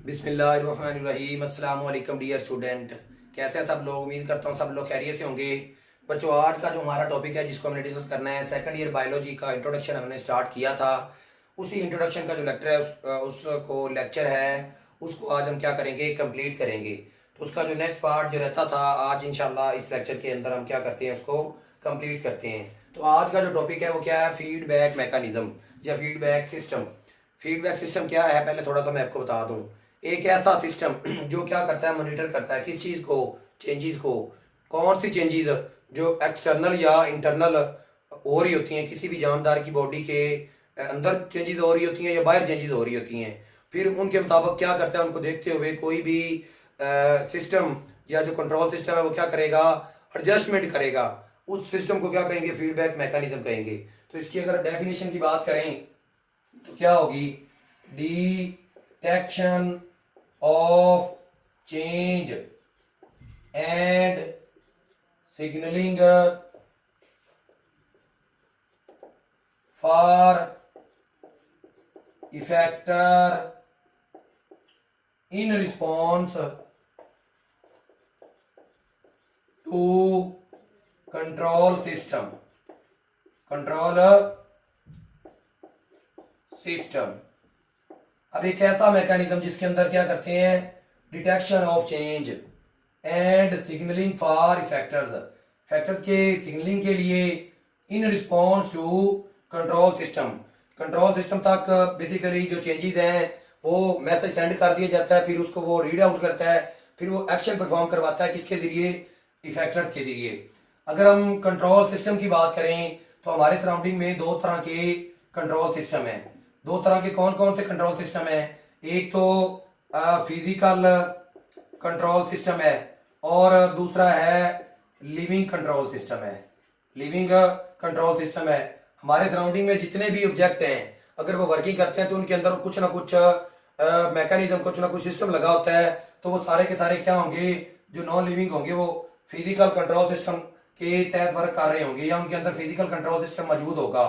बिस्मिल्लाहिर्रहमानिर्रहीम। अस्सलाम वालेकुम डियर स्टूडेंट, कैसे हैं सब लोग। उम्मीद करता हूँ सब लोग खैरियत से होंगे। बच्चों, आज का जो हमारा टॉपिक है जिसको हमने डिस्कस करना है, सेकंड ईयर बायोलॉजी का इंट्रोडक्शन हमने स्टार्ट किया था। उसी इंट्रोडक्शन का जो लेक्चर है उसको लेक्चर है उसको आज हम क्या करेंगे, कंप्लीट करेंगे। तो उसका जो नेक्स्ट पार्ट जो रहता था, आज इंशाल्लाह इस लेक्चर के अंदर हम क्या करते हैं, उसको कंप्लीट करते हैं। तो आज का जो टॉपिक है वो क्या है, फीडबैक मैकेनिज्म या फीडबैक सिस्टम। फीडबैक सिस्टम क्या है, पहले थोड़ा सा मैं आपको बता दूं। एक ऐसा सिस्टम जो क्या करता है, मॉनिटर करता है किस चीज़ को, चेंजेस को। कौन सी चेंजेस जो एक्सटर्नल या इंटरनल हो रही होती हैं, किसी भी जानदार की बॉडी के अंदर चेंजेस हो रही होती हैं या बाहर चेंजेस हो रही होती हैं। फिर उनके मुताबिक क्या करता है, उनको देखते हुए कोई भी सिस्टम या जो कंट्रोल सिस्टम है वो क्या करेगा, एडजस्टमेंट करेगा। उस सिस्टम को क्या कहेंगे, फीडबैक मैकेनिज्म कहेंगे। तो इसकी अगर डेफिनेशन की बात करें तो क्या होगी, detection of change and signaling for effector in response to control system अब एक ऐसा मैकेनिज्म जिसके अंदर क्या करते हैं, detection of change and signalling for effectors, factor के सिग्नलिंग के लिए in response to control system तक बेसिकली जो चेंजेस हैं वो मैसेज सेंड कर दिया जाता है, फिर उसको वो रीड आउट करता है, फिर वो एक्शन परफॉर्म करवाता है किसके जरिए, इफेक्टर के जरिए। अगर हम कंट्रोल सिस्टम की बात करें तो हमारे सराउंडिंग में दो तरह के कंट्रोल सिस्टम है। दो तरह के कौन कौन से कंट्रोल सिस्टम है, एक तो फिजिकल कंट्रोल सिस्टम है और दूसरा है लिविंग कंट्रोल सिस्टम है। लिविंग कंट्रोल सिस्टम है, हमारे सराउंडिंग में जितने भी ऑब्जेक्ट हैं अगर वो वर्किंग करते हैं तो उनके अंदर कुछ ना कुछ मैकेनिज्म, कुछ ना कुछ सिस्टम लगा होता है। तो वो सारे के सारे क्या होंगे, जो नॉन लिविंग होंगे वो फिजिकल कंट्रोल सिस्टम के तहत वर्क कर रहे होंगे या उनके अंदर फिजिकल कंट्रोल सिस्टम मौजूद होगा।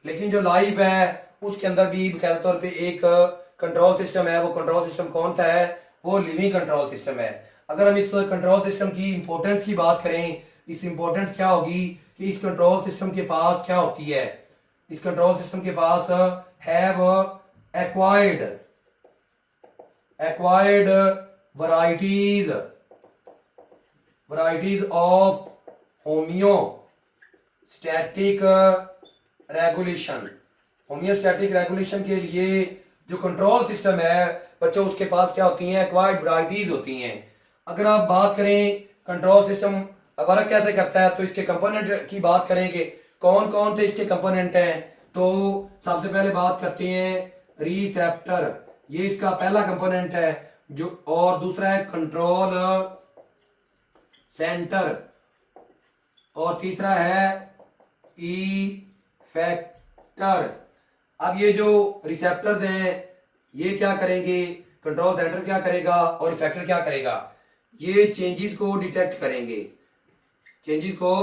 लेकिन जो लाइव है उसके अंदर भी बकायदा तौर पे एक कंट्रोल सिस्टम है। वो कंट्रोल सिस्टम कौन सा है, वो लिविंग कंट्रोल सिस्टम है। अगर हम इस कंट्रोल सिस्टम की इंपॉर्टेंस की बात करें, इस इंपॉर्टेंस क्या होगी कि इस कंट्रोल सिस्टम के पास क्या होती है, इस कंट्रोल सिस्टम के पास have acquired varieties of homeostatic regulation. Homeostatic regulation के लिए जो कंट्रोल सिस्टम है बच्चों, उसके पास क्या होती हैं, एक्वायर्ड वैरायटीज होती हैं। अगर आप बात करें कंट्रोल सिस्टम वर्क कैसे करता है तो इसके कंपोनेंट की बात करेंगे, कौन कौन से इसके कंपोनेंट हैं। तो सबसे पहले बात करते हैं रिसेप्टर, ये इसका पहला कंपोनेंट है जो, और दूसरा है कंट्रोल सेंटर और तीसरा है इफेक्टर। अब ये जो रिसेप्टर्स हैं ये क्या करेंगे, कंट्रोल सेंटर क्या करेगा और इफेक्टर क्या करेगा, ये चेंजेस को डिटेक्ट करेंगे, चेंजेस को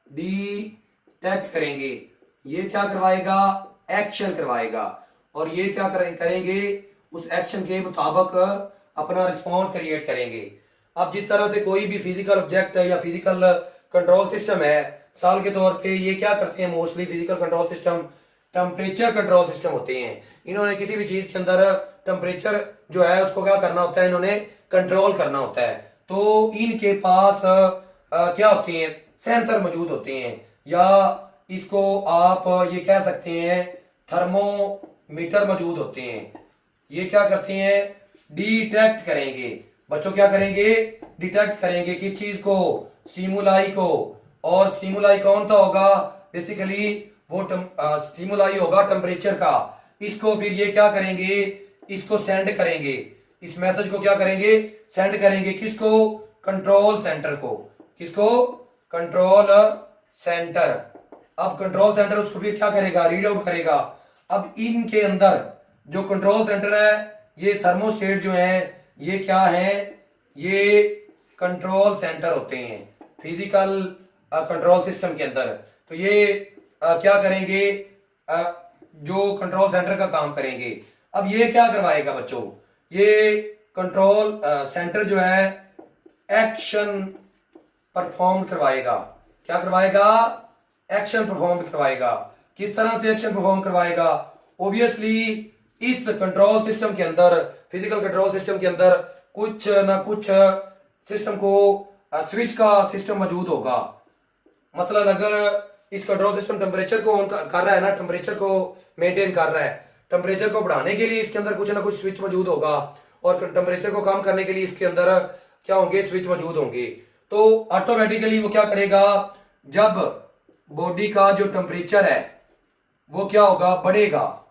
डिटेक्ट करेंगे। ये क्या करवाएगा, एक्शन करवाएगा और ये क्या करेंगे, उस एक्शन के मुताबिक अपना रिस्पॉन्स क्रिएट करेंगे। अब जिस तरह से कोई भी फिजिकल ऑब्जेक्ट है या फिजिकल कंट्रोल सिस्टम है, साल के तौर पे ये क्या करते हैं, mostly physical control system temperature control system होते हैं। इन्होंने किसी भी चीज के अंदर टेम्परेचर जो है उसको क्या करना होता है, इन्होंने कंट्रोल करना होता है। तो इनके पास क्या होते हैं, सेंसर मौजूद होते हैं या इसको आप ये कह सकते हैं थर्मोमीटर मौजूद होते हैं। ये क्या करते हैं, डिटेक्ट करेंगे। बच्चों क्या करेंगे, डिटेक्ट करेंगे किस चीज को, स्टिमुलाई को। और स्टिमुलाई कौन सा होगा, बेसिकली वो स्टिमुलाई होगा टेम्परेचर का। इसको फिर ये क्या करेंगे, इसको सेंड करेंगे, इस मैसेज को क्या करेंगे, सेंड करेंगे किसको, कंट्रोल सेंटर को। किसको, कंट्रोल सेंटर। अब कंट्रोल सेंटर उसको फिर क्या करेगा, रीड आउट करेगा। अब इनके अंदर जो कंट्रोल सेंटर है, ये थर्मोस्टेट जो है ये क्या है, ये कंट्रोल सेंटर होते हैं फिजिकल कंट्रोल सिस्टम के अंदर। तो ये क्या करेंगे, जो कंट्रोल सेंटर का काम करेंगे। अब ये क्या करवाएगा बच्चों, ये कंट्रोल सेंटर जो है एक्शन परफॉर्म करवाएगा। क्या करवाएगा? एक्शन परफॉर्म करवाएगा। किस तरह से एक्शन परफॉर्म करवाएगा? ऑब्वियसली इस कंट्रोल सिस्टम के अंदर, फिजिकल कंट्रोल सिस्टम के अंदर कुछ ना कुछ सिस्टम को स्विच का सिस्टम मौजूद होगा। मतलब अगर इस कंट्रोल सिस्टम टेम्परेचर को ऑन कर रहा है ना, टेम्परेचर को मेंटेन कर रहा है, टेम्परेचर को बढ़ाने के लिए इसके अंदर कुछ ना कुछ स्विच मौजूद होगा, और टेम्परेचर को कम करने के लिए इसके अंदर क्या होंगे? स्विच मौजूद होंगे। तो ऑटोमेटिकली वो क्या करेगा? जब बॉडी का जो टेम्परेचर है वो क्या होगा? बढ़ेगा,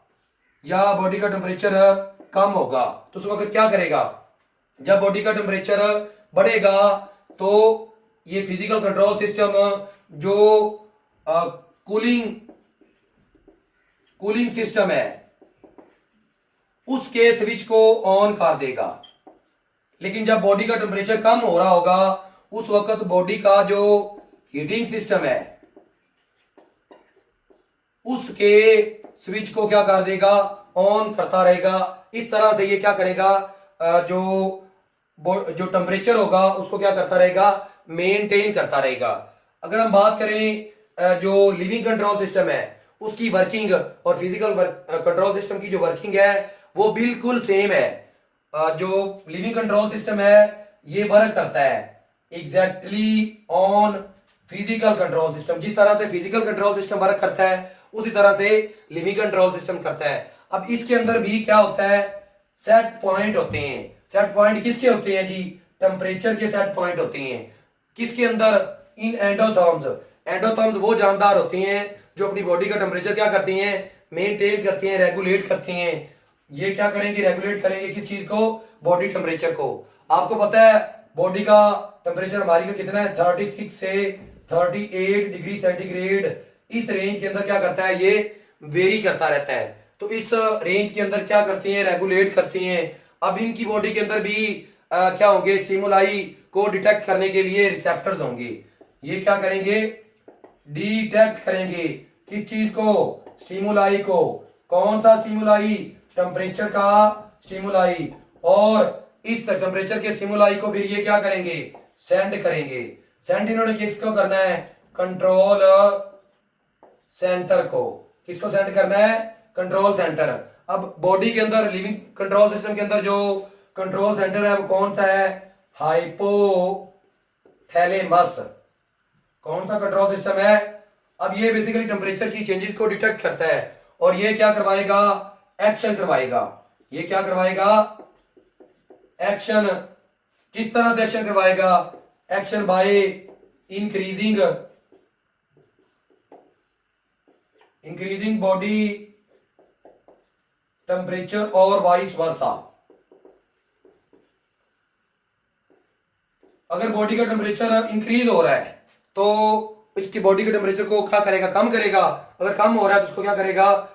या बॉडी का टेम्परेचर कम होगा, तो उस वक्त क्या करेगा? जब बॉडी का टेम्परेचर बढ़ेगा तो ये फिजिकल कंट्रोल सिस्टम जो कूलिंग सिस्टम है उसके स्विच को ऑन कर देगा। लेकिन जब बॉडी का टेम्परेचर कम हो रहा होगा उस वक्त बॉडी का जो हीटिंग सिस्टम है उसके स्विच को क्या कर देगा? ऑन करता रहेगा। इस तरह से ये क्या करेगा? जो टेम्परेचर होगा उसको क्या करता रहेगा? मेंटेन करता रहेगा। अगर हम बात करें जो लिविंग कंट्रोल सिस्टम है उसकी वर्किंग और फिजिकल कंट्रोल सिस्टम की जो वर्किंग है वो बिल्कुल सेम है। जो लिविंग कंट्रोल सिस्टम है ये वर्क करता है exactly on physical control system. जिस तरह से फिजिकल कंट्रोल सिस्टम वर्क करता है उसी तरह से लिविंग कंट्रोल सिस्टम करता है। अब इसके अंदर भी क्या होता है? सेट पॉइंट होते हैं। सेट पॉइंट किसके होते हैं जी? टेम्परेचर के सेट पॉइंट होते हैं। किसके अंदर? इन एंडोथर्म्स। एंडोथर्म्स वो जानदार होते हैं जो अपनी बॉडी का टेम्परेचर क्या करते हैं? मेंटेन करते हैं, रेगुलेट करते हैं। ये क्या करेंगे? रेगुलेट करेंगे किस चीज को? बॉडी टेम्परेचर को। आपको पता है बॉडी का टेम्परेचर हमारी का कितना है? 36 से 38 डिग्री सेंटीग्रेड। इस रेंज के अंदर क्या करता है? ये वेरी करता रहता है। तो इस रेंज के अंदर क्या करते हैं? रेगुलेट करते हैं। अब इनकी बॉडी के अंदर भी क्या होंगे? स्टिमुलाई को डिटेक्ट करने के लिए रिसेप्टर्स होंगे। ये क्या करेंगे? डिटेक्ट करेंगे किस चीज को? स्टिमुलाई को। कौन सा स्टिमुलाई? टेम्परेचर का स्टिमुलाई। और इस टेम्परेचर के स्टिमुलाई को फिर ये क्या करेंगे? सेंड करेंगे। सेंड इन्होंने किसको करना है? कंट्रोल सेंटर को। किसको सेंड करना है? Control centre. अब बॉडी के अंदर लिविंग कंट्रोल सिस्टम के अंदर जो कंट्रोल सेंटर है वो कौन सा है? हाइपोथैलेमस। कौन सा कंट्रोल सिस्टम है? अब ये बेसिकली टेम्परेचर की चेंजेस को डिटेक्ट करता है और ये क्या करवाएगा? एक्शन करवाएगा। ये क्या करवाएगा? एक्शन। किस तरह से एक्शन करवाएगा? Action by increasing body temperature और वाइस वर्सा। अगर बॉडी का टेम्परेचर इंक्रीज हो रहा है तो इसकी बॉडी के टेम्परेचर को क्या करेगा? कम करेगा। अगर कम हो रहा है तो उसको क्या करेगा?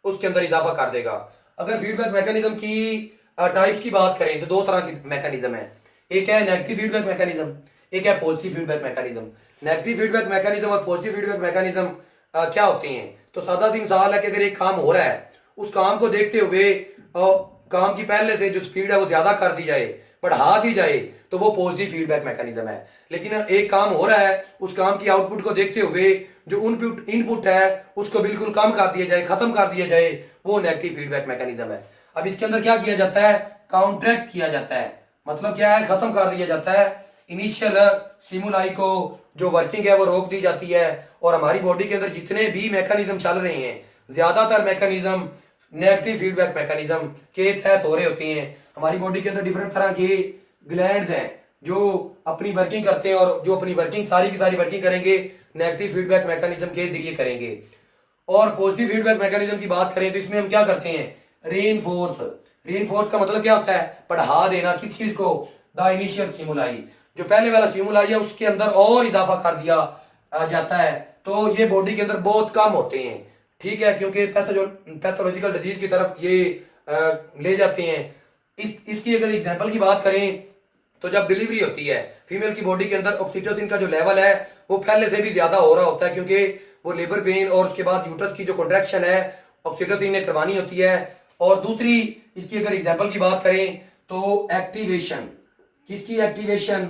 उसके अंदर इजाफा कर देगा। अगर फीडबैक मैकेनिज्म की टाइप की बात करें तो दो तरह की मैकेनिज्म है। एक है नेगेटिव फीडबैक मैकेनिज्म, एक है positive feedback mechanism. Negative feedback mechanism और पॉजिटिव फीडबैक मैकेनिज्म क्या होते हैं? तो सादा सी मिसाल है कि अगर एक काम हो रहा है उस काम को देखते हुए काम की पहले से जो स्पीड है वो ज्यादा कर दी जाए, बढ़ा दी जाए, तो वो पॉजिटिव फीडबैक मैकेनिज्म है। लेकिन एक काम हो रहा है उस काम की आउटपुट को देखते हुए जो इनपुट है उसको बिल्कुल कम कर दिया जाए, खत्म कर दिया जाए, वो नेगेटिव फीडबैक मैकेनिज्म है। अब इसके अंदर क्या किया जाता है? काउंटरैक्ट किया जाता है। मतलब क्या है? खत्म कर दिया जाता है। इनिशियल स्टिमुलाई को जो वर्किंग है वो रोक दी जाती है और हमारी बॉडी के अंदर जितने भी मैकेनिज्म चल रहे हैं ज्यादातर मैकेनिज्म नेगेटिव फीडबैक मैकेनिज्म के तहत हो रहे होते हैं। हमारी बॉडी के अंदर डिफरेंट तरह के ग्लैंड्स हैं जो अपनी वर्किंग करते हैं और जो अपनी वर्किंग सारी की सारी वर्किंग करेंगे नेगेटिव फीडबैक मैकेनिज्म के जरिए करेंगे। और पॉजिटिव फीडबैक मैकेनिज्म की बात करें तो इसमें हम क्या करते हैं? रीइंफोर्स का मतलब क्या होता है? बढ़ा देना किस चीज को? The initial stimuli. जो पहले वाला स्टिमुलाई है उसके अंदर और इजाफा कर दिया जाता है। तो ये बॉडी के अंदर बहुत कम होते हैं, ठीक है, क्योंकि पैथोलॉजिकल डिजीज की तरफ ये ले जाते हैं। इसकी अगर एग्जांपल की बात करें तो जब डिलीवरी होती है फीमेल की बॉडी के अंदर ऑक्सीटोसिन का जो लेवल है वो पहले से भी ज्यादा हो रहा होता है, क्योंकि वो लेबर पेन और उसके बाद यूट्रस की जो कॉन्ट्रैक्शन है ऑक्सीटोसिन ने करवानी होती है। और दूसरी इसकी अगर एग्जांपल की बात करें तो एक्टिवेशन, किसकी activation?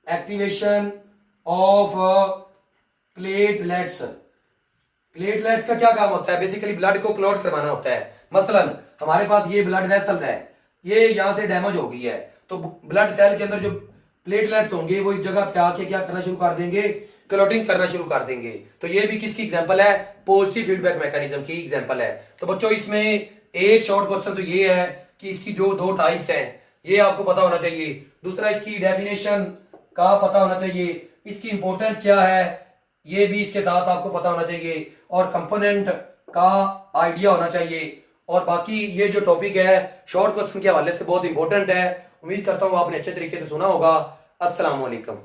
Activation of platelets. Platelets का क्या काम होता है? बेसिकली ब्लड को क्लॉट करवाना होता है। मसलन हमारे पास ये ब्लड वेसल है, ये यहां से डैमेज हो गई है, तो ब्लड सेल के अंदर जो प्लेटलेट्स होंगे वो इस जगह पे आके क्या करना शुरू कर देंगे? क्लॉटिंग करना शुरू कर देंगे। तो ये भी किसकी एग्जांपल है? पॉजिटिव फीडबैक मैकेनिज्म की एग्जांपल है। तो बच्चों इसमें एक शॉर्ट क्वेश्चन तो ये है कि इसकी जो दो टाइप्स हैं ये आपको पता होना चाहिए। दूसरा इसकी डेफिनेशन का पता होना चाहिए, इसकी इंपॉर्टेंस क्या है ये भी इसके साथ आपको पता होना चाहिए, और कंपोनेंट का आइडिया होना चाहिए। और बाकी ये जो टॉपिक है शॉर्ट क्वेश्चन के हवाले से बहुत इंपॉर्टेंट है। उम्मीद करता हूँ आपने अच्छे तरीके से सुना होगा। अस्सलाम वालेकुम।